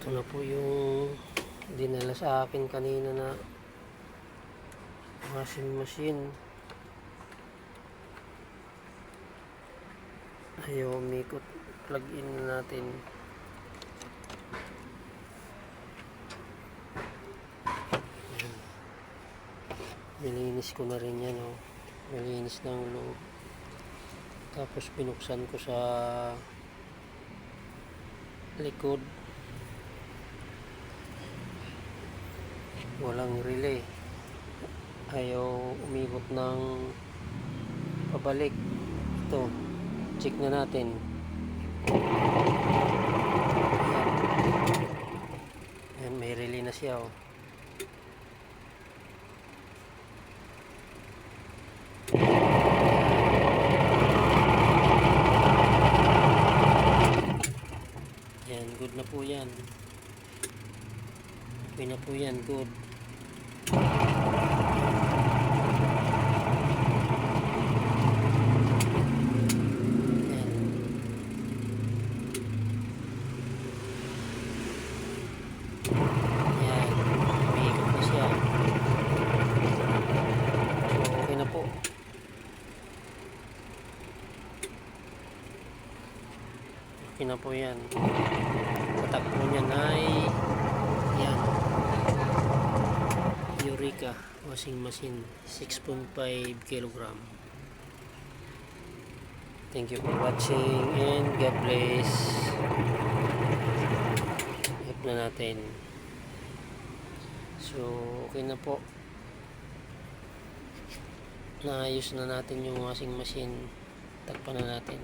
Ito na po yung dinala sa akin kanina na washing machine. Ayaw umikot. Plug in na natin. Ayan. Nilinis ko na rin yan, oh. Nilinis ng loob. Tapos binuksan ko sa likod. Walang relay. Ayaw umikot ng pabalik. Ito, check na natin. Ayan, may relay na siya, oh. Ayan, good na po yan. Okay na po yan, good. Ayan, umiikot na siya. So, okay na po. Okay na po yan. Tatakbo niyan ay yan, Eureka washing machine, 6.5 kg. Thank you for watching and God bless. Hip na natin. So okay na po, naayos na natin yung washing machine. Takpan na natin.